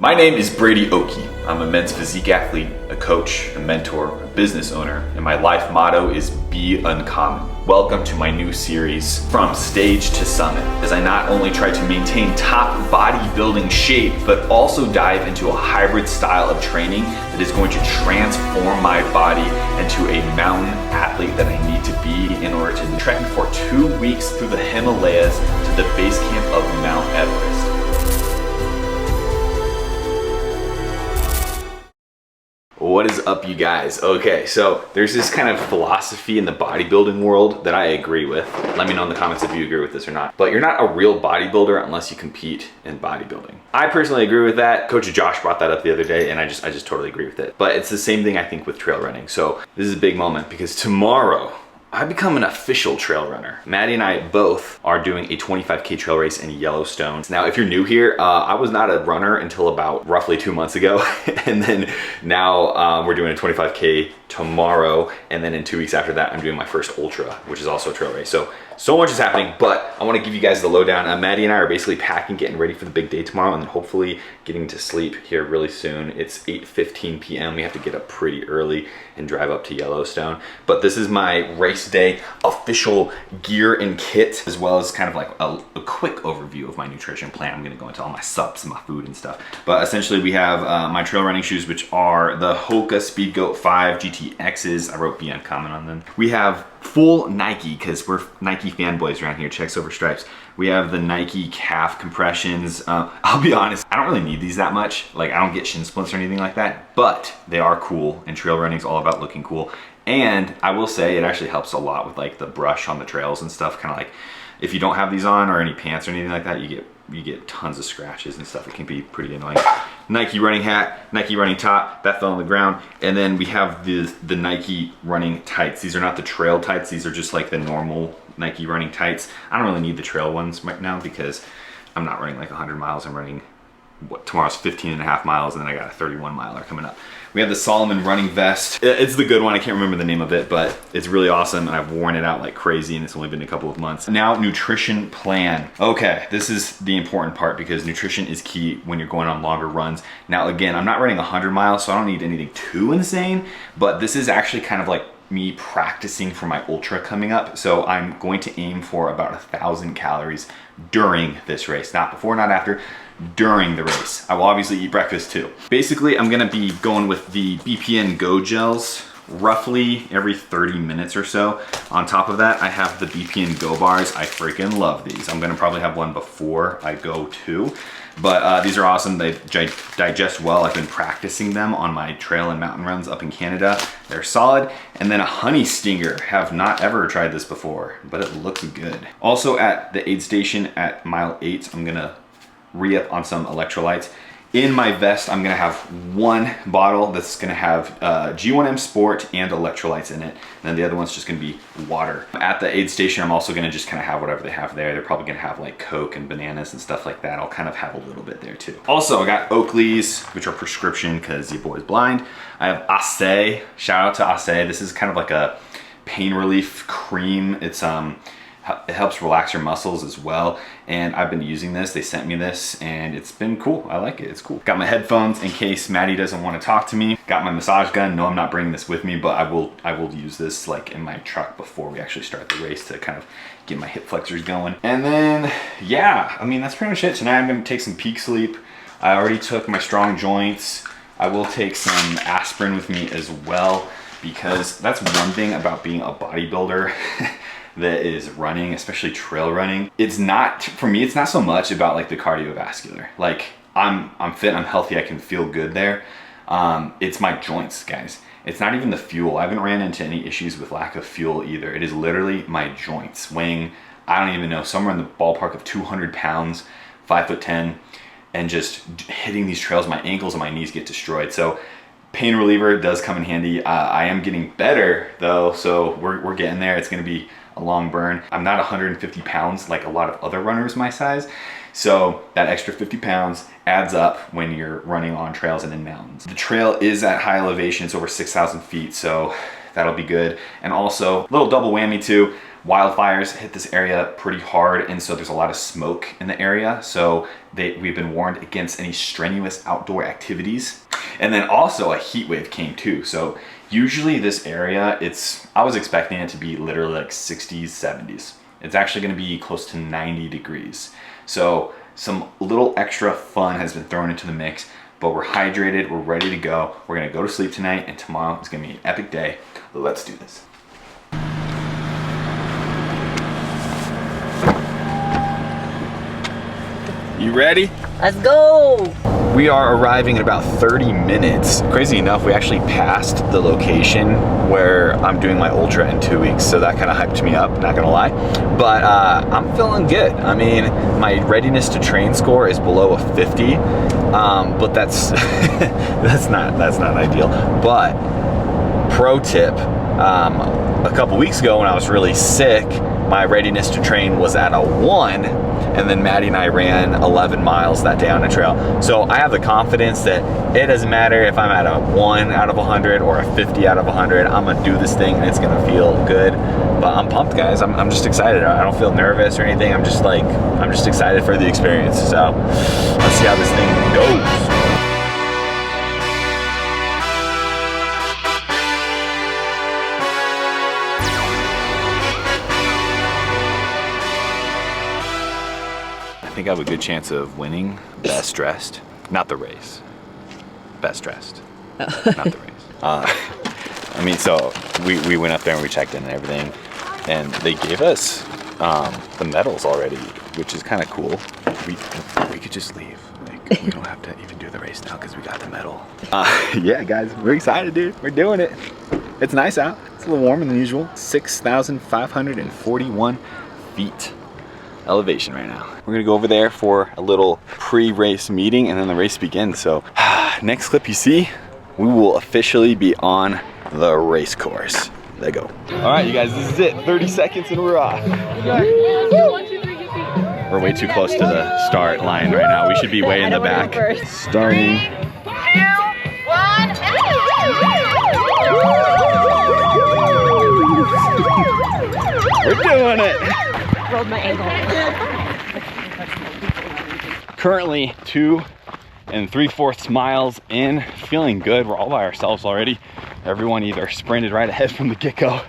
My name is Brady Oki. I'm a men's physique athlete, a coach, a mentor, a business owner, and my life motto is be uncommon. Welcome to my new series, From Stage to Summit, as I not only try to maintain top bodybuilding shape, but also dive into a hybrid style of training that is going to transform my body into a mountain athlete that I need to be in order to trek for 2 weeks through the Himalayas to the base camp of Mount Everest. What is up, you guys? Okay, so there's this kind of philosophy in the bodybuilding world that I agree with. Let me know in the comments if you agree with this or not. But you're not a real bodybuilder unless you compete in bodybuilding. I personally agree with that. Coach Josh brought that up the other day, and I just totally agree with it. But it's the same thing I think with trail running. So this is a big moment because tomorrow I become an official trail runner. Maddie and I both are doing a 25K trail race in Yellowstone. Now, if you're new here, I was not a runner until about roughly 2 months ago. And then now we're doing a 25K tomorrow. And then in 2 weeks after that, I'm doing my first ultra, which is also a trail race. So much is happening, but I want to give you guys the lowdown. Maddie and I are basically packing, getting ready for the big day tomorrow, and then hopefully getting to sleep here really soon. It's 8:15 p.m. We have to get up pretty early and drive up to Yellowstone. But this is my race day official gear and kit, as well as kind of like a quick overview of my nutrition plan. I'm going to go into all my subs and my food and stuff. But essentially we have my trail running shoes, which are the Hoka Speed Goat 5 GTXs. I wrote Be Uncommon on them. We have full Nike, because we're Nike fanboys around here, checks over stripes. We have the Nike calf compressions. I'll be honest, I don't really need these that much. Like, I don't get shin splints or anything like that, but they are cool, and trail running is all about looking cool. And I will say it actually helps a lot with like the brush on the trails and stuff. Kind of like if you don't have these on or any pants or anything like that, you get tons of scratches and stuff. It can be pretty annoying. Nike running hat, Nike running top, that fell on the ground. And then we have the Nike running tights. These are not the trail tights. These are just like the normal Nike running tights. I don't really need the trail ones right now because I'm not running like 100 miles. I'm running, tomorrow's 15 and a half miles, and then I got a 31 miler coming up. We have the Solomon running vest. It's the good one. I can't remember the name of it, but it's really awesome, and I've worn it out like crazy, and it's only been a couple of months. Now, nutrition plan. Okay, this is the important part because nutrition is key when you're going on longer runs. Now, again, I'm not running 100 miles, so I don't need anything too insane, but this is actually kind of like me practicing for my ultra coming up. So I'm going to aim for about 1,000 calories during this race, not before, not after, during the race. I will obviously eat breakfast too. Basically, I'm gonna be going with the BPN Go gels roughly every 30 minutes or so. On top of that, I have the BPN Go bars. I freaking love these. I'm gonna probably have one before I go too. But these are awesome. They digest well. I've been practicing them on my trail and mountain runs up in Canada. They're solid. And then a honey stinger. Have not ever tried this before, but it looks good. Also at the aid station at mile 8, I'm gonna re-up on some electrolytes. In my vest, I'm gonna have one bottle that's gonna have G1M Sport and electrolytes in it. And then the other one's just gonna be water. At the aid station, I'm also gonna just kind of have whatever they have there. They're probably gonna have like Coke and bananas and stuff like that. I'll kind of have a little bit there too. Also, I got Oakley's, which are prescription because your boy's blind. I have Acai, shout out to Acai. This is kind of like a pain relief cream. It helps relax your muscles as well, and I've been using this. They sent me this, and it's been cool. I like it. It's cool. Got my headphones in case Maddie doesn't want to talk to me. Got my massage gun. No, I'm not bringing this with me, but I will use this like in my truck before we actually start the race to kind of get my hip flexors going. And then, yeah, I mean, that's pretty much it. Tonight I'm going to take some peak sleep. I already took my strong joints. I will take some aspirin with me as well, because that's one thing about being a bodybuilder that is running, especially trail running. It's not, for me, it's not so much about like the cardiovascular. Like I'm fit, I'm healthy, I can feel good there. It's my joints, guys. It's not even the fuel. I haven't ran into any issues with lack of fuel either. It is literally my joints weighing, I don't even know, somewhere in the ballpark of 200 pounds, 5'10", and just hitting these trails, my ankles and my knees get destroyed. So pain reliever does come in handy. I am getting better though, so we're getting there. It's gonna be a long burn. I'm not 150 pounds like a lot of other runners my size, so that extra 50 pounds adds up when you're running on trails and in mountains. The trail is at high elevation. It's over 6,000 feet, so that'll be good. And also, a little double whammy too, wildfires hit this area pretty hard, and so there's a lot of smoke in the area. So we've been warned against any strenuous outdoor activities. And then also a heat wave came too. So usually this area, I was expecting it to be literally like 60s, 70s. It's actually gonna be close to 90 degrees. So some little extra fun has been thrown into the mix, but we're hydrated, we're ready to go. We're gonna go to sleep tonight, and tomorrow is gonna be an epic day. Let's do this. You ready? Let's go! We are arriving in about 30 minutes. Crazy enough, we actually passed the location where I'm doing my ultra in 2 weeks, so that kind of hyped me up, not gonna lie. But I'm feeling good. I mean, my readiness to train score is below a 50, but that's that's not ideal. But pro tip, a couple weeks ago when I was really sick, my readiness to train was at a 1, and then Maddie and I ran 11 miles that day on a trail. So I have the confidence that it doesn't matter if I'm at a 1 out of 100 or a 50 out of 100, I'm gonna do this thing and it's gonna feel good. But I'm pumped, guys. I'm just excited. I don't feel nervous or anything. I'm just excited for the experience. So let's see how this thing goes. I think I have a good chance of winning best dressed, not the race. Best dressed, not the race. I mean, so we went up there and we checked in and everything, and they gave us the medals already, which is kind of cool. We could just leave. Like, we don't have to even do the race now because we got the medal. Yeah, guys, we're excited, dude. We're doing it. It's nice out. It's a little warmer than usual. 6,541 feet. Elevation right now. We're gonna go over there for a little pre-race meeting, and then the race begins. So next clip you see, we will officially be on the race course. Let go. All right, you guys, this is it. 30 seconds and we're off. We're way too close to the start line right now. We should be way in the back. Starting. 2, 1. We're doing it. Rolled my ankle. Currently 2 3/4 miles in, feeling good. We're all by ourselves already. Everyone either sprinted right ahead from the get-go,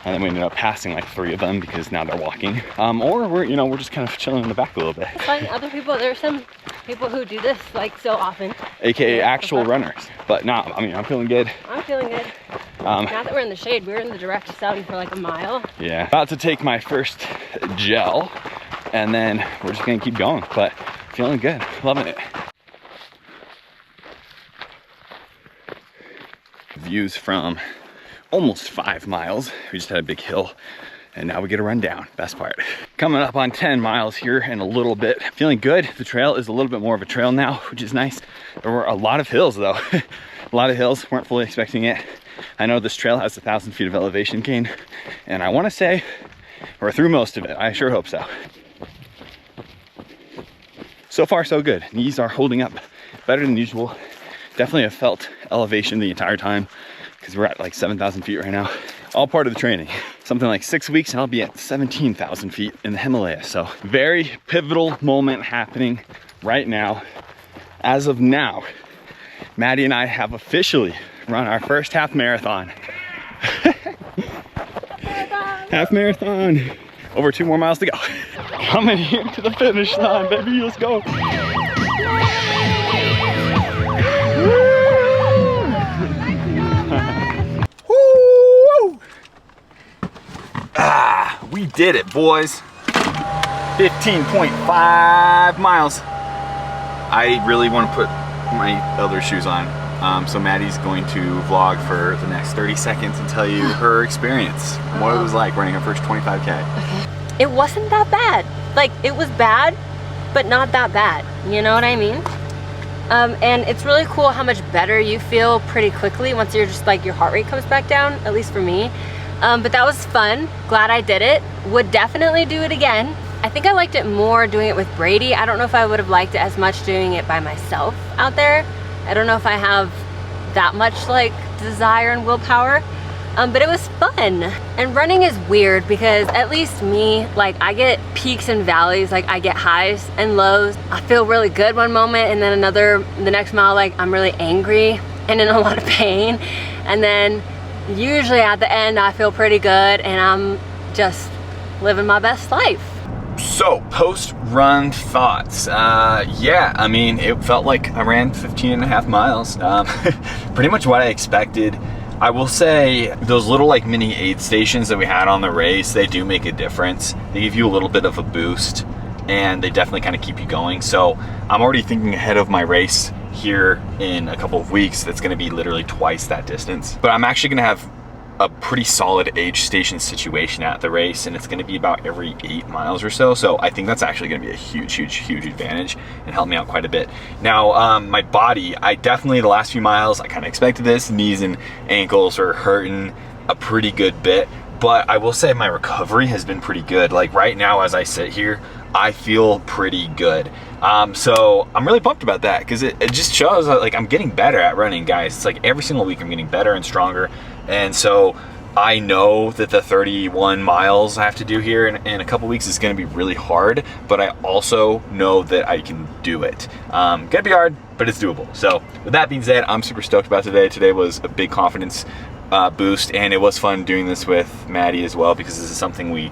and then we ended up passing like 3 of them because now they're walking, or we're just kind of chilling in the back a little bit. Find other people. There's some people who do this like so often, aka actual runners. But no, I mean, I'm feeling good. I'm feeling good. Now that we're in the shade, we were in the direct sun for like a mile. Yeah, about to take my first gel, and then we're just gonna keep going, but feeling good, loving it. Views from almost 5 miles. We just had a big hill, and now we get a run down. Best part. Coming up on 10 miles here in a little bit. Feeling good. The trail is a little bit more of a trail now, which is nice. There were a lot of hills though. A lot of hills, weren't fully expecting it. I know this trail has 1,000 feet of elevation gain, and I want to say we're through most of it. I sure hope so. So far, so good. Knees are holding up better than usual. Definitely have felt elevation the entire time because we're at like 7,000 feet right now. All part of the training. Something like 6 weeks and I'll be at 17,000 feet in the Himalayas. So very pivotal moment happening right now. As of now, Maddie and I have officially run our first half marathon. Half marathon. Over 2 more miles to go. Coming here to the finish line, baby, let's go. Woo! We did it, boys. 15.5 miles. I really want to put my other shoes on. So Maddie's going to vlog for the next 30 seconds and tell you her experience, what it was like running her first 25K. It wasn't that bad. Like, it was bad, but not that bad. You know what I mean? And it's really cool how much better you feel pretty quickly once you're just like, your heart rate comes back down, at least for me. But that was fun. Glad I did it. Would definitely do it again. I think I liked it more doing it with Brady. I don't know if I would have liked it as much doing it by myself out there. I don't know if I have that much like desire and willpower. But it was fun. And running is weird because at least me, like I get peaks and valleys, like I get highs and lows. I feel really good one moment and then the next mile, like I'm really angry and in a lot of pain. And then usually at the end, I feel pretty good and I'm just living my best life. So, post-run thoughts. Yeah, I mean, it felt like I ran 15.5 miles. Pretty much what I expected. I will say those little like mini aid stations that we had on the race, they do make a difference. They give you a little bit of a boost and they definitely kind of keep you going. So I'm already thinking ahead of my race here in a couple of weeks. That's going to be literally twice that distance. But I'm actually going to have a pretty solid aid station situation at the race, and it's going to be about every 8 miles or so. So I think that's actually going to be a huge advantage and help me out quite a bit. Now, my body, I definitely, the last few miles, I kind of expected this. Knees and ankles are hurting a pretty good bit, but I will say my recovery has been pretty good. Like right now, as I sit here, I feel pretty good. So I'm really pumped about that because it just shows like I'm getting better at running, guys. It's like every single week I'm getting better and stronger. And so I know that the 31 miles I have to do here in a couple weeks is going to be really hard, but I also know that I can do it. Gonna be hard, but it's doable. So with that being said, I'm super stoked about today. Today was a big confidence boost, and it was fun doing this with Maddie as well because this is something we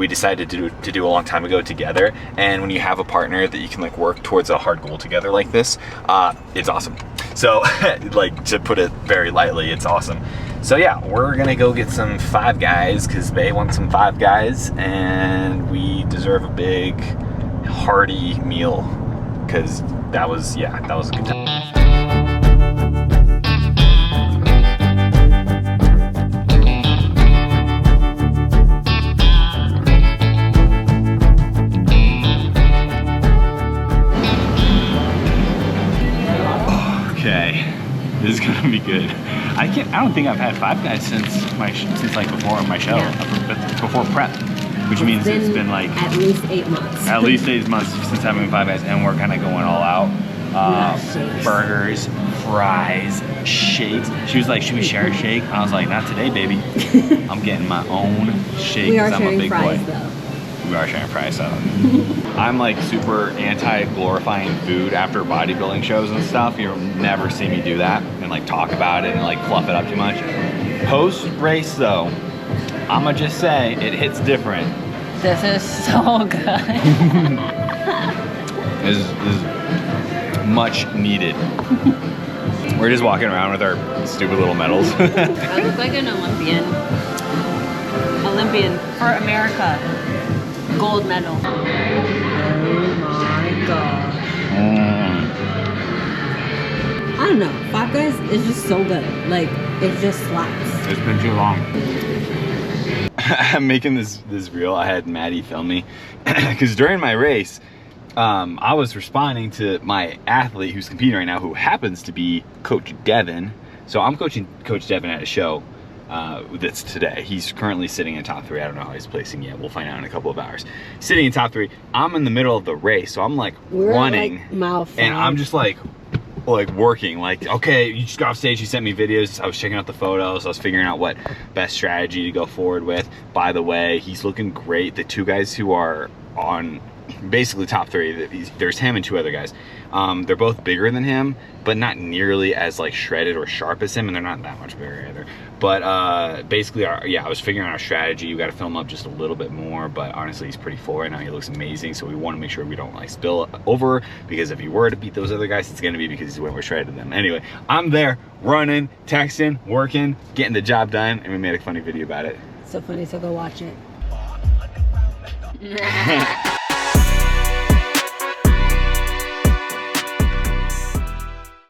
decided to do a long time ago together. And when you have a partner that you can like work towards a hard goal together like this, it's awesome. So like, to put it very lightly, it's awesome. So yeah, we're gonna go get some Five Guys because Bae wants some Five Guys and we deserve a big hearty meal because that was a good time. Okay, this is gonna be good. I don't think I've had Five Guys since like before my show, before prep, which means it's been like at least 8 months. At least 8 months since having Five Guys, and we're kind of going all out. Burgers, fries, shakes. She was like, should we share a shake? I was like, not today, baby. I'm getting my own shake because I'm a big boy. Though. We are sharing fries, so. I'm like super anti-glorifying food after bodybuilding shows and stuff. You'll never see me do that and like talk about it and like fluff it up too much. Post-race though, I'ma just say it hits different. This is so good. This is much needed. We're just walking around with our stupid little medals. I look like an Olympian. Olympian for America. Gold medal. Oh my god. I don't know. Five Guys is just so good. Like, it just slaps. It's been too long. I'm making this reel. I had Maddie film me because during my race, I was responding to my athlete who's competing right now, who happens to be Coach Devin. So I'm coaching Coach Devin at a show that's today. He's currently sitting in top 3. I don't know how he's placing yet. We'll find out in a couple of hours. Sitting in top 3. I'm in the middle of the race, so I'm like running, like mile 5. and I'm just like working. Like, okay, you just got off stage. He sent me videos. I was checking out the photos. I was figuring out what best strategy to go forward with. By the way, he's looking great. The 2 guys who are on basically top 3, there's him and 2 other guys. They're both bigger than him, but not nearly as like shredded or sharp as him, and they're not that much bigger either. But basically, I was figuring out our strategy. You got to film up just a little bit more, but honestly, he's pretty full right now. He looks amazing, so we want to make sure we don't like spill over, because if he were to beat those other guys, it's going to be because he's way more shredded than them. Anyway, I'm there running, texting, working, getting the job done, and we made a funny video about it. So funny, so go watch it.